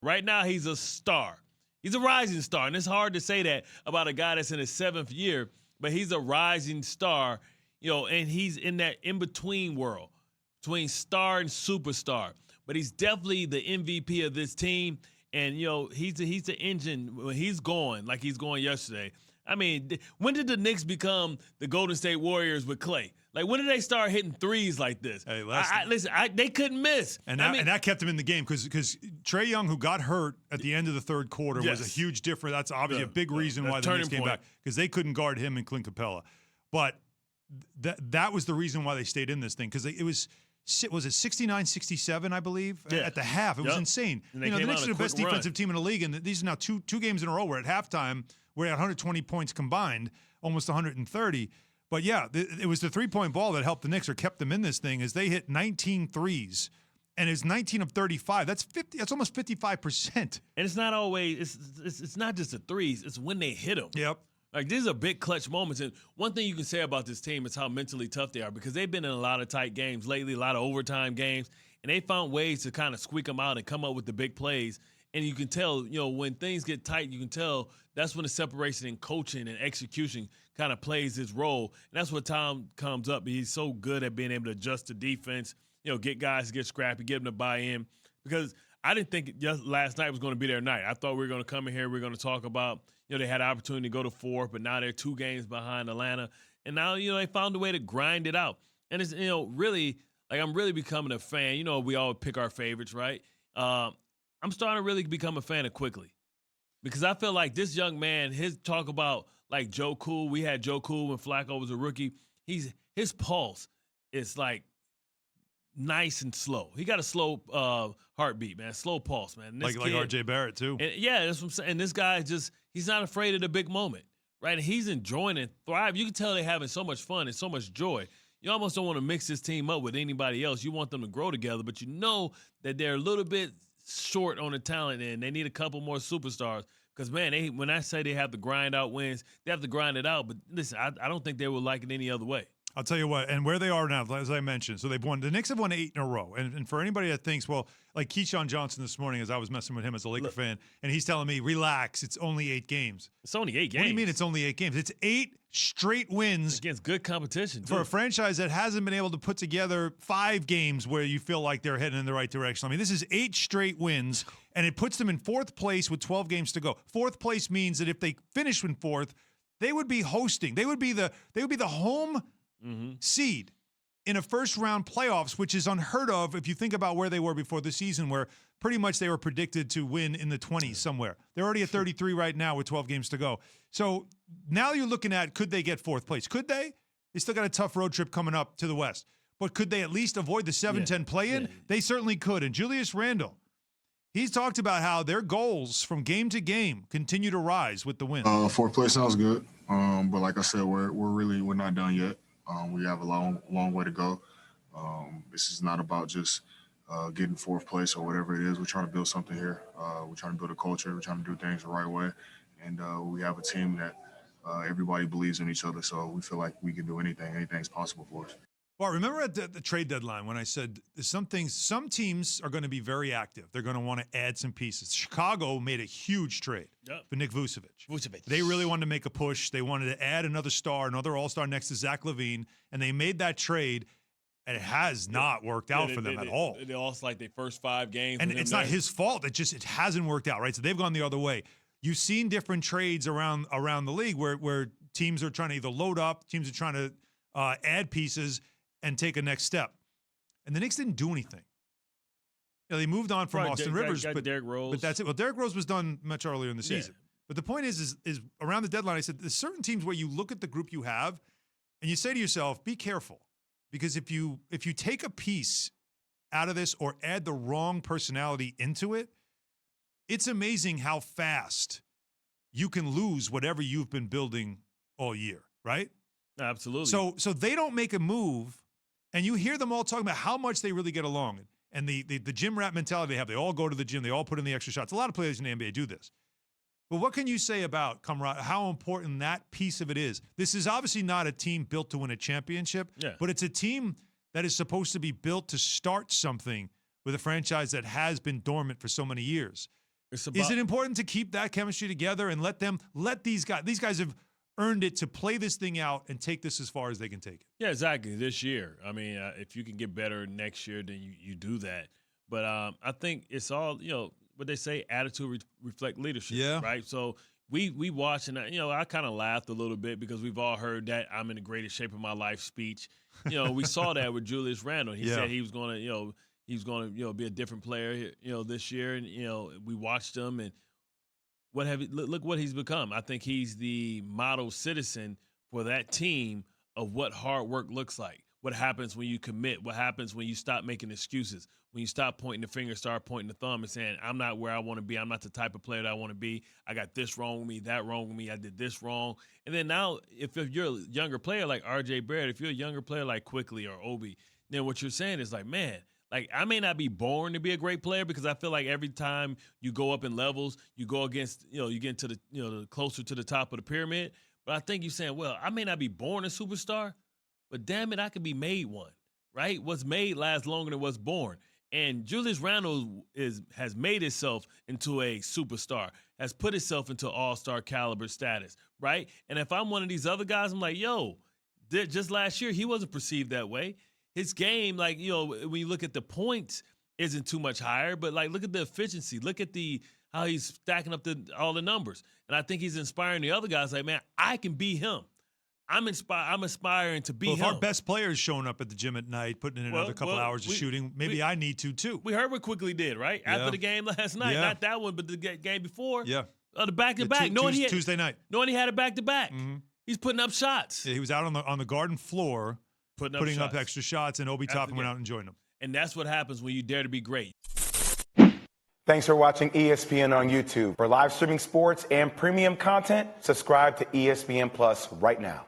Right now, he's a star. He's a rising star, and it's hard to say that about a guy that's in his 7th year, but he's a rising star, and he's in that in-between world between star and superstar. But he's definitely the MVP of this team, and, he's the engine when he's going like he's going yesterday. I mean, when did the Knicks become the Golden State Warriors with Klay? Like, when did they start hitting threes like this? Hey, they couldn't miss. And that kept him in the game because Trae Young, who got hurt at the end of the third quarter, was a huge difference. That's obviously a big reason why the Knicks came back, because they couldn't guard him and Clint Capella. But that was the reason why they stayed in this thing, because it was it 69-67, I believe, at the half. It was insane. The Knicks are the best defensive team in the league, and these are now two games in a row where at halftime we're at 120 points combined, almost 130. But, yeah, it was the three-point ball that helped the Knicks or kept them in this thing, as they hit 19 threes. And it's 19 of 35. That's 50. That's almost 55%. And it's not always it's not just the threes. It's when they hit them. Yep. Like, these are big clutch moments. And one thing you can say about this team is how mentally tough they are, because they've been in a lot of tight games lately, a lot of overtime games, and they found ways to kind of squeak them out and come up with the big plays. And you can tell, when things get tight, you can tell that's when the separation in coaching and execution kind of plays his role. And that's what Tom comes up. He's so good at being able to adjust the defense, get guys to get scrappy, get them to buy in. Because I didn't think just last night was going to be their night. I thought we were going to come in here, we are going to talk about, they had an opportunity to go to 4th, but now they're 2 games behind Atlanta. And now, they found a way to grind it out. And it's, really, like, I'm really becoming a fan. We all pick our favorites, right? I'm starting to really become a fan of Quickly, because I feel like this young man, his talk about like Joe Cool. We had Joe Cool when Flacco was a rookie. His pulse is like nice and slow. He got a slow heartbeat, man, slow pulse, man. Like R.J. Barrett too. And yeah, that's what I'm saying. And this guy he's not afraid of the big moment, right? And he's enjoying and thrive. You can tell they're having so much fun and so much joy. You almost don't want to mix this team up with anybody else. You want them to grow together, but you know that they're a little bit short on the talent end. They need a couple more superstars, because, man, when I say they have to grind out wins, they have to grind it out. But listen, I don't think they would like it any other way. I'll tell you what, and where they are now, as I mentioned, so the Knicks have won 8 in a row. And for anybody that thinks, well, like Keyshawn Johnson this morning, as I was messing with him as a Laker fan, and he's telling me, relax, it's only 8 games. It's only 8 games. What do you mean it's only 8 games? It's 8 straight wins. Against good competition, too. For a franchise that hasn't been able to put together 5 games where you feel like they're heading in the right direction. I mean, this is 8 straight wins, and it puts them in 4th place with 12 games to go. 4th place means that if they finish in 4th, they would be hosting. They would be the home seed in a first-round playoffs, which is unheard of if you think about where they were before the season, where pretty much they were predicted to win in the 20s somewhere. They're already at 33 right now with 12 games to go. So now you're looking at, could they get 4th place? Could they? They still got a tough road trip coming up to the West. But could they at least avoid the 7-10 play-in? Yeah. They certainly could. And Julius Randle, he's talked about how their goals from game to game continue to rise with the win. 4th place sounds good. But like I said, we're not done yet. We have a long way to go. This is not about just getting 4th place or whatever it is. We're trying to build something here. We're trying to build a culture. We're trying to do things the right way. And we have a team that everybody believes in each other. So we feel like we can do anything. Anything's possible for us. Well, remember at the trade deadline when I said some teams are going to be very active. They're going to want to add some pieces. Chicago made a huge trade for Nick Vucevic. They really wanted to make a push. They wanted to add another star, another all-star next to Zach LaVine, and they made that trade, and it has not worked out for them at all. They lost like their first 5 games. And it's not his fault. It hasn't worked out, right? So they've gone the other way. You've seen different trades around the league where teams are trying to either load up, teams are trying to add pieces and take a next step. And the Knicks didn't do anything. They moved on from Austin Rivers, but Derrick Rose. But that's it. Well, Derrick Rose was done much earlier in the season. Yeah. But the point is around the deadline, I said there's certain teams where you look at the group you have and you say to yourself, be careful. Because if you take a piece out of this or add the wrong personality into it, it's amazing how fast you can lose whatever you've been building all year, right? Absolutely. So they don't make a move, and you hear them all talking about how much they really get along. And the gym rat mentality they have, they all go to the gym, they all put in the extra shots. A lot of players in the NBA do this. But what can you say about how important that piece of it is? This is obviously not a team built to win a championship, but it's a team that is supposed to be built to start something with a franchise that has been dormant for so many years. It's about, Is it important to keep that chemistry together and let these guys have earned it to play this thing out and take this as far as they can take it? Yeah, exactly. This year, I mean, if you can get better next year, then you do that. But I think it's all, what they say, attitude reflect leadership. Yeah. Right. So we watch, and I kind of laughed a little bit because we've all heard that I'm in the greatest shape of my life speech. We saw that with Julius Randle. He said he was going to, be a different player, this year, and we watched him, and look what he's become. I think he's the model citizen for that team of what hard work looks like. What happens when you commit? What happens when you stop making excuses? When you stop pointing the finger, start pointing the thumb and saying, I'm not where I want to be. I'm not the type of player that I want to be. I got this wrong with me, that wrong with me. I did this wrong. And then now, if you're a younger player like R.J. Barrett, if you're a younger player like Quickly or Obi, then what you're saying is like, man, like I may not be born to be a great player because I feel like every time you go up in levels, you go against, you get into the closer to the top of the pyramid. But I think you're saying, well, I may not be born a superstar, but damn it, I could be made one, right? What's made lasts longer than what's born. And Julius Randle has made himself into a superstar, has put himself into all-star caliber status, right? And if I'm one of these other guys, I'm like, just last year, he wasn't perceived that way. His game, when you look at the points, isn't too much higher, but look at the efficiency. Look at how he's stacking up all the numbers. And I think he's inspiring the other guys like, man, I can be him. I'm aspiring to be him. If our best player's showing up at the gym at night, putting in another couple hours of shooting, maybe I need to too. We heard what Quickly did, right? After the game last night. Yeah. Not that one, but the game before. Yeah. The back-to-back. Tuesday night. Knowing he had a back-to-back. Mm-hmm. He's putting up shots. Yeah, he was out on the garden floor putting up extra shots, and Obi Toppin went out and joined him. And that's what happens when you dare to be great. Thanks for watching ESPN on YouTube. For live streaming sports and premium content, subscribe to ESPN Plus right now.